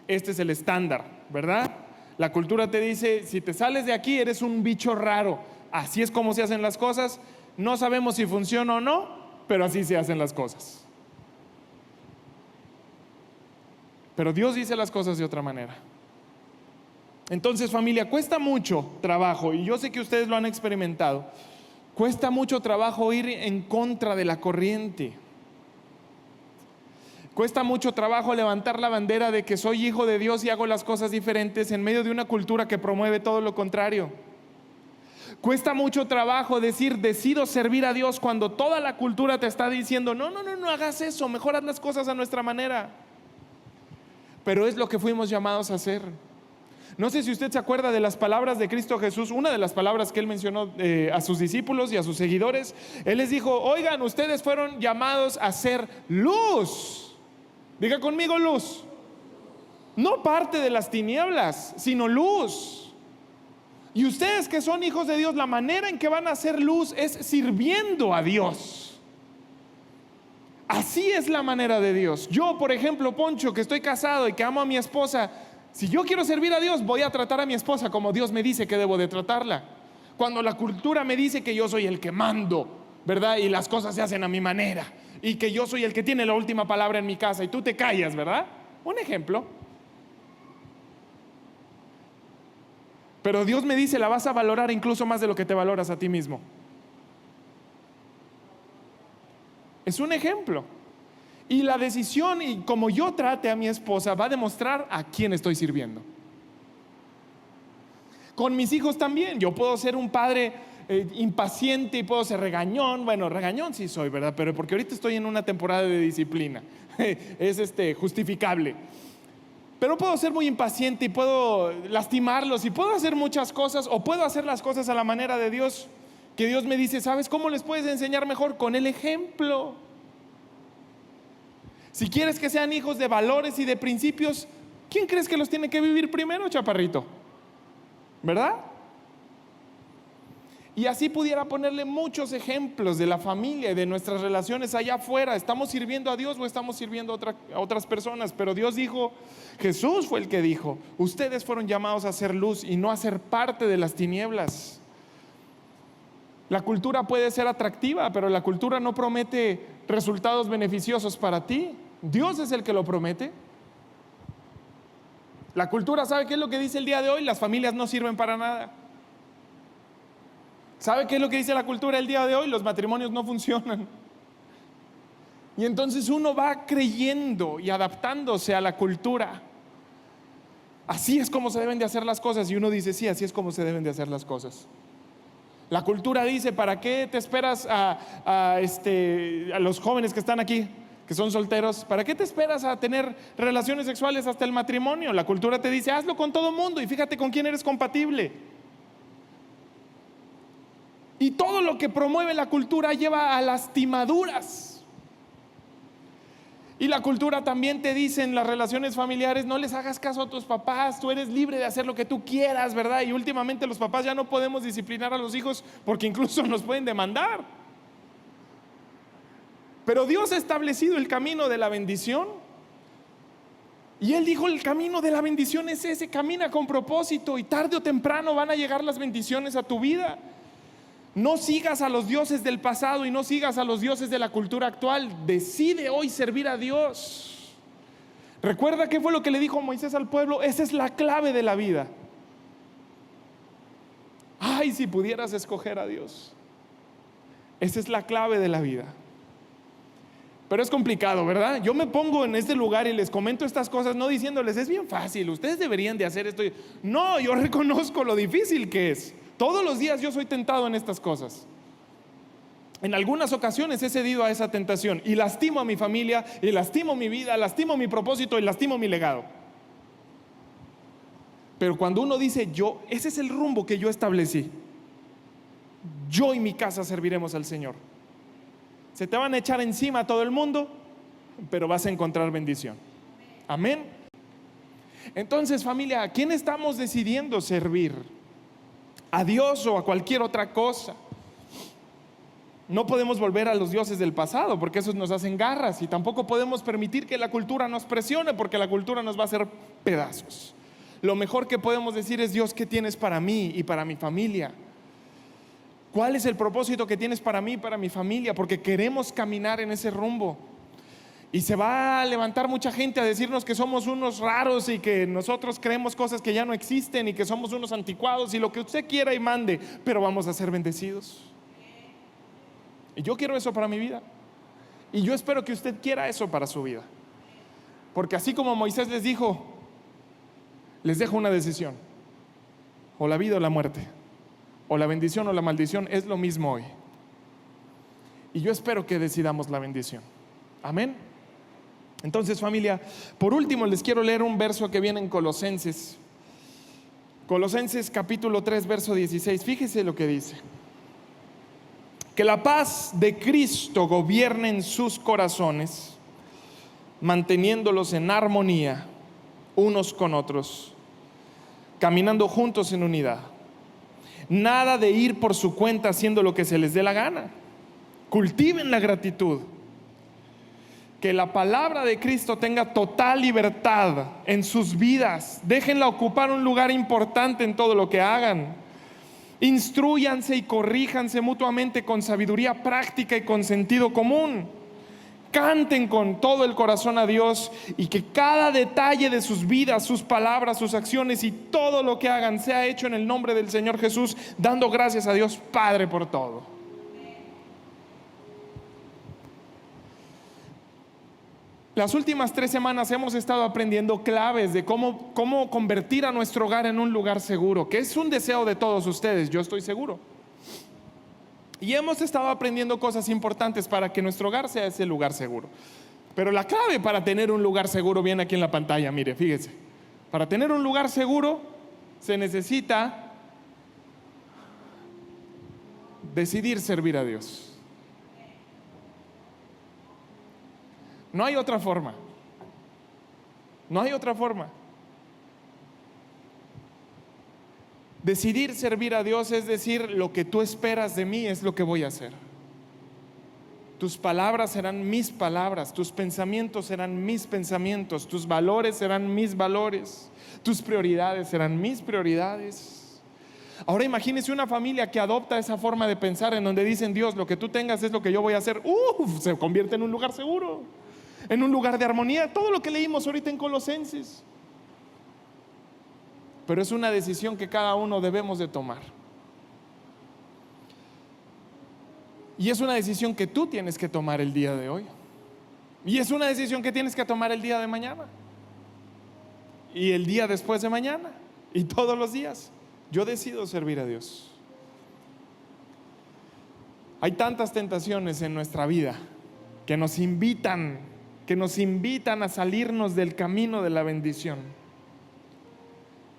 este es el estándar, ¿verdad? La cultura te dice: si te sales de aquí eres un bicho raro, así es como se hacen las cosas. No sabemos si funciona o no, pero así se hacen las cosas. Pero Dios dice las cosas de otra manera. Entonces, familia, cuesta mucho trabajo, y yo sé que ustedes lo han experimentado. Cuesta mucho trabajo ir en contra de la corriente. Cuesta mucho trabajo levantar la bandera de que soy hijo de Dios y hago las cosas diferentes en medio de una cultura que promueve todo lo contrario. Cuesta mucho trabajo decir: decido servir a Dios, cuando toda la cultura te está diciendo: no hagas eso, mejor haz las cosas a nuestra manera. Pero es lo que fuimos llamados a hacer. No sé si usted se acuerda de las palabras de Cristo Jesús. Una de las palabras que Él mencionó a sus discípulos y a sus seguidores, Él les dijo: oigan, ustedes fueron llamados a ser luz. Diga conmigo: luz. No parte de las tinieblas, sino luz. Y ustedes, que son hijos de Dios, la manera en que van a ser luz es sirviendo a Dios. Así es la manera de Dios. Yo, por ejemplo, Poncho, que estoy casado y que amo a mi esposa, si yo quiero servir a Dios, voy a tratar a mi esposa como Dios me dice que debo de tratarla. Cuando la cultura me dice que yo soy el que mando, ¿verdad?, y las cosas se hacen a mi manera, y que yo soy el que tiene la última palabra en mi casa, y tú te callas, ¿verdad? Un ejemplo. Pero Dios me dice: la vas a valorar incluso más de lo que te valoras a ti mismo. Es un ejemplo. Y la decisión, y como yo trate a mi esposa, va a demostrar a quién estoy sirviendo. Con mis hijos también. Yo puedo ser un padre impaciente y puedo ser regañón. Bueno, regañón sí soy, ¿verdad? Pero porque ahorita estoy en una temporada de disciplina. Es justificable. Pero puedo ser muy impaciente y puedo lastimarlos y puedo hacer muchas cosas, o puedo hacer las cosas a la manera de Dios, que Dios me dice: ¿sabes cómo les puedes enseñar mejor? Con el ejemplo. Si quieres que sean hijos de valores y de principios, ¿quién crees que los tiene que vivir primero, chaparrito? ¿Verdad? Y así pudiera ponerle muchos ejemplos de la familia y de nuestras relaciones allá afuera. ¿Estamos sirviendo a Dios o estamos sirviendo a otras personas? Pero Dios dijo, Jesús fue el que dijo: ustedes fueron llamados a ser luz y no a ser parte de las tinieblas. La cultura puede ser atractiva, pero la cultura no promete resultados beneficiosos para ti. Dios es el que lo promete. La cultura, ¿sabe qué es lo que dice el día de hoy? Las familias no sirven para nada. ¿Sabe qué es lo que dice la cultura el día de hoy? Los matrimonios no funcionan. Y entonces uno va creyendo y adaptándose a la cultura. Así es como se deben de hacer las cosas. Y uno dice, sí, así es como se deben de hacer las cosas. La cultura dice, ¿para qué te esperas a los jóvenes que están aquí, que son solteros? ¿Para qué te esperas a tener relaciones sexuales hasta el matrimonio? La cultura te dice, hazlo con todo mundo y fíjate con quién eres compatible. Y todo lo que promueve la cultura lleva a lastimaduras. Y la cultura también te dice en las relaciones familiares, no les hagas caso a tus papás, tú eres libre de hacer lo que tú quieras, ¿verdad? Y últimamente los papás ya no podemos disciplinar a los hijos porque incluso nos pueden demandar. Pero Dios ha establecido el camino de la bendición. Y Él dijo, el camino de la bendición es ese, camina con propósito y tarde o temprano van a llegar las bendiciones a tu vida. No sigas a los dioses del pasado y no sigas a los dioses de la cultura actual. Decide hoy servir a Dios. Recuerda qué fue lo que le dijo Moisés al pueblo. Esa es la clave de la vida. Ay, si pudieras escoger a Dios. Esa es la clave de la vida. Pero es complicado, ¿verdad? Yo me pongo en este lugar y les comento estas cosas no diciéndoles, es bien fácil, ustedes deberían de hacer esto. No, yo reconozco lo difícil que es. Todos los días yo soy tentado en estas cosas. En algunas ocasiones he cedido a esa tentación y lastimo a mi familia, y lastimo mi vida, lastimo mi propósito y lastimo mi legado. Pero cuando uno dice yo, ese es el rumbo que yo establecí. Yo y mi casa serviremos al Señor. Se te van a echar encima a todo el mundo, pero vas a encontrar bendición. Amén. Entonces, familia, ¿a quién estamos decidiendo servir? ¿A Dios o a cualquier otra cosa? No podemos volver a los dioses del pasado porque esos nos hacen garras, y tampoco podemos permitir que la cultura nos presione porque la cultura nos va a hacer pedazos. Lo mejor que podemos decir es, Dios, ¿qué tienes para mí y para mi familia? ¿Cuál es el propósito que tienes para mí y para mi familia? Porque queremos caminar en ese rumbo. Y se va a levantar mucha gente a decirnos que somos unos raros y que nosotros creemos cosas que ya no existen y que somos unos anticuados y lo que usted quiera y mande, pero vamos a ser bendecidos. Y yo quiero eso para mi vida. Y yo espero que usted quiera eso para su vida. Porque así como Moisés les dijo, les dejo una decisión: o la vida o la muerte, o la bendición o la maldición. Es lo mismo hoy. Y yo espero que decidamos la bendición. Amén. Entonces, familia, por último les quiero leer un verso que viene en Colosenses. Colosenses capítulo 3, verso 16. Fíjese lo que dice: que la paz de Cristo gobierne en sus corazones, manteniéndolos en armonía unos con otros, caminando juntos en unidad. Nada de ir por su cuenta haciendo lo que se les dé la gana. Cultiven la gratitud. Que la palabra de Cristo tenga total libertad en sus vidas. Déjenla ocupar un lugar importante en todo lo que hagan. Instrúyanse y corríjanse mutuamente con sabiduría práctica y con sentido común. Canten con todo el corazón a Dios, y que cada detalle de sus vidas, sus palabras, sus acciones y todo lo que hagan sea hecho en el nombre del Señor Jesús, dando gracias a Dios Padre por todo. Las últimas 3 semanas hemos estado aprendiendo claves de cómo convertir a nuestro hogar en un lugar seguro, que es un deseo de todos ustedes, yo estoy seguro. Y hemos estado aprendiendo cosas importantes para que nuestro hogar sea ese lugar seguro. Pero la clave para tener un lugar seguro viene aquí en la pantalla. Mire, fíjese. Para tener un lugar seguro se necesita decidir servir a Dios. No hay otra forma. No hay otra forma. Decidir servir a Dios es decir, lo que tú esperas de mí es lo que voy a hacer. Tus palabras serán mis palabras, tus pensamientos serán mis pensamientos, tus valores serán mis valores, tus prioridades serán mis prioridades. Ahora imagínese una familia que adopta esa forma de pensar, en donde dicen, Dios, lo que tú tengas es lo que yo voy a hacer. Se convierte en un lugar seguro. en un lugar de armonía, todo lo que leímos ahorita en Colosenses. Pero es una decisión que cada uno debemos de tomar. Y es una decisión que tú tienes que tomar el día de hoy. Y es una decisión que tienes que tomar el día de mañana. Y el día después de mañana. Y todos los días. Yo decido servir a Dios. Hay tantas tentaciones en nuestra vida que nos invitan a salirnos del camino de la bendición,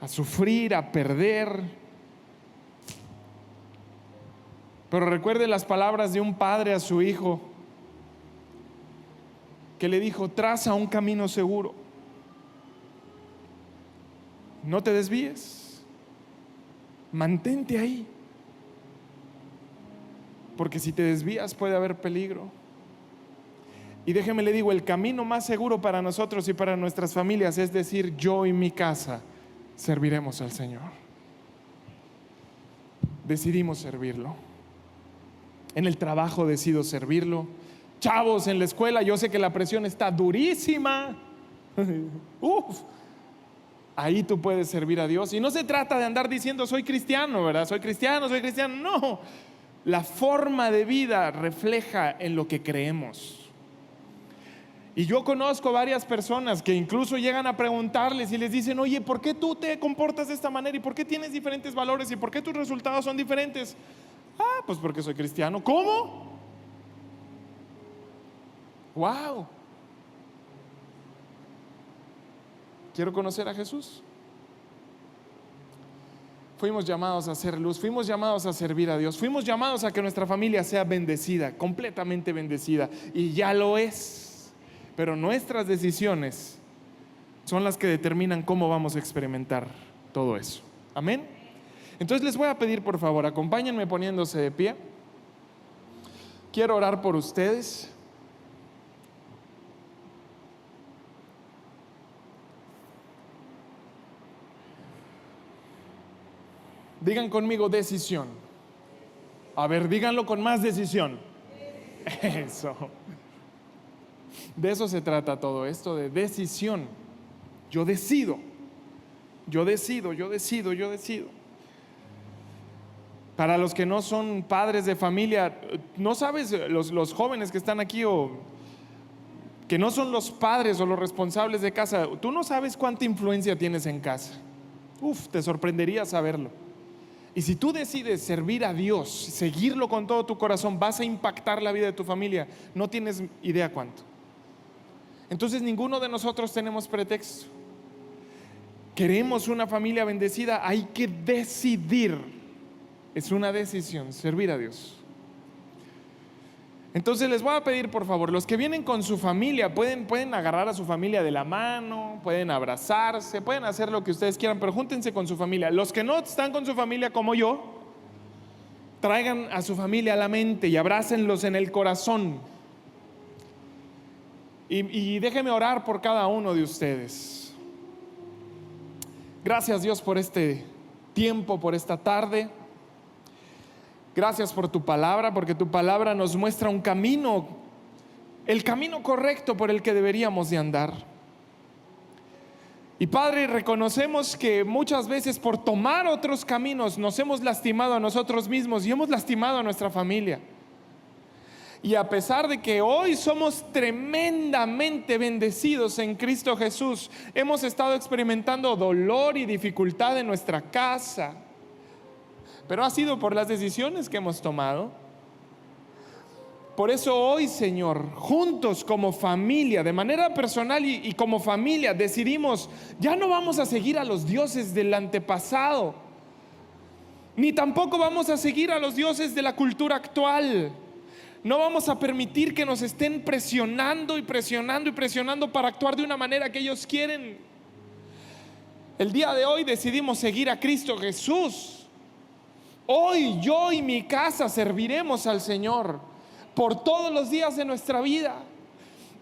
a sufrir, a perder. Pero recuerde las palabras de un padre a su hijo, que le dijo: traza un camino seguro, no te desvíes, mantente ahí, porque si te desvías puede haber peligro. Y déjeme le digo, el camino más seguro para nosotros y para nuestras familias es decir: yo y mi casa serviremos al Señor. Decidimos servirlo. En el trabajo decido servirlo. Chavos, en la escuela, yo sé que la presión está durísima. Ahí tú puedes servir a Dios. Y no se trata de andar diciendo: soy cristiano, ¿verdad? Soy cristiano. No, la forma de vida refleja en lo que creemos. Y yo conozco varias personas que incluso llegan a preguntarles y les dicen: oye, ¿por qué tú te comportas de esta manera? ¿Y por qué tienes diferentes valores? ¿Y por qué tus resultados son diferentes? Pues porque soy cristiano. ¿Cómo? ¡Wow! Quiero conocer a Jesús. Fuimos llamados a hacer luz, fuimos llamados a servir a Dios, fuimos llamados a que nuestra familia sea bendecida, completamente bendecida, y ya lo es. Pero nuestras decisiones son las que determinan cómo vamos a experimentar todo eso. Amén. Entonces les voy a pedir, por favor, acompáñenme poniéndose de pie. Quiero orar por ustedes. Digan conmigo: decisión. A ver, díganlo con más decisión. Eso. De eso se trata todo esto, de decisión. Yo decido. Para los que no son padres de familia, no sabes, los jóvenes que están aquí o que no son los padres o los responsables de casa, tú no sabes cuánta influencia tienes en casa. Te sorprendería saberlo. Y si tú decides servir a Dios, seguirlo con todo tu corazón, vas a impactar la vida de tu familia. No tienes idea cuánto. Entonces ninguno de nosotros tenemos pretexto. Queremos una familia bendecida, hay que decidir. Es una decisión, servir a Dios. Entonces les voy a pedir, por favor, los que vienen con su familia pueden agarrar a su familia de la mano, pueden abrazarse, pueden hacer lo que ustedes quieran, pero júntense con su familia. Los que no están con su familia como yo, traigan a su familia a la mente y abrácenlos en el corazón. Y déjenme orar por cada uno de ustedes. Gracias, Dios, por este tiempo, por esta tarde. Gracias por tu palabra, porque tu palabra nos muestra un camino, el camino correcto por el que deberíamos de andar. Y Padre, reconocemos que muchas veces por tomar otros caminos nos hemos lastimado a nosotros mismos y hemos lastimado a nuestra familia. Y a pesar de que hoy somos tremendamente bendecidos en Cristo Jesús, hemos estado experimentando dolor y dificultad en nuestra casa. Pero ha sido por las decisiones que hemos tomado. Por eso hoy, Señor, juntos como familia, de manera personal y como familia, decidimos: ya no vamos a seguir a los dioses del antepasado, ni tampoco vamos a seguir a los dioses de la cultura actual. No vamos a permitir que nos estén presionando para actuar de una manera que ellos quieren. El día de hoy decidimos seguir a Cristo Jesús. Hoy yo y mi casa serviremos al Señor por todos los días de nuestra vida.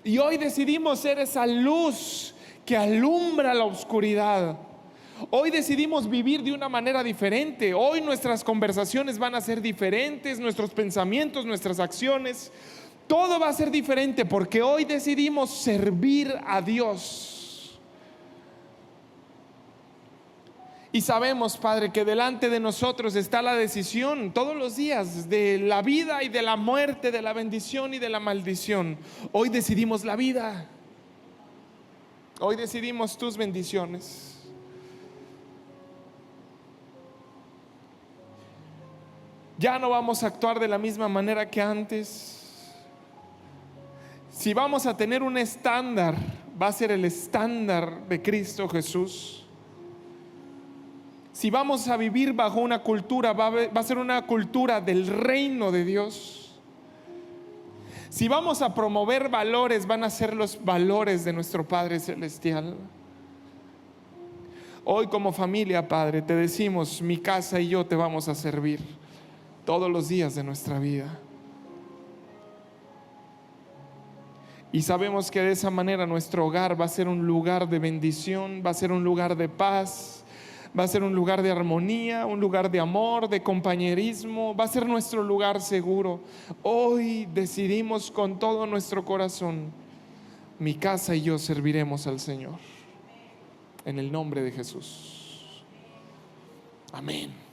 Y hoy decidimos ser esa luz que alumbra la oscuridad. Hoy decidimos vivir de una manera diferente. Hoy nuestras conversaciones van a ser diferentes, nuestros pensamientos, nuestras acciones. Todo va a ser diferente porque hoy decidimos servir a Dios. Y sabemos, Padre, que delante de nosotros está la decisión todos los días de la vida y de la muerte, de la bendición y de la maldición. Hoy decidimos la vida. Hoy decidimos tus bendiciones. Ya no vamos a actuar de la misma manera que antes. Si vamos a tener un estándar, va a ser el estándar de Cristo Jesús. Si vamos a vivir bajo una cultura, va a ser una cultura del reino de Dios. Si vamos a promover valores, van a ser los valores de nuestro Padre Celestial. Hoy como familia, Padre, te decimos, mi casa y yo te vamos a servir todos los días de nuestra vida. Y sabemos que de esa manera nuestro hogar va a ser un lugar de bendición, va a ser un lugar de paz, va a ser un lugar de armonía, un lugar de amor, de compañerismo, va a ser nuestro lugar seguro. Hoy decidimos con todo nuestro corazón, mi casa y yo serviremos al Señor. En el nombre de Jesús. Amén.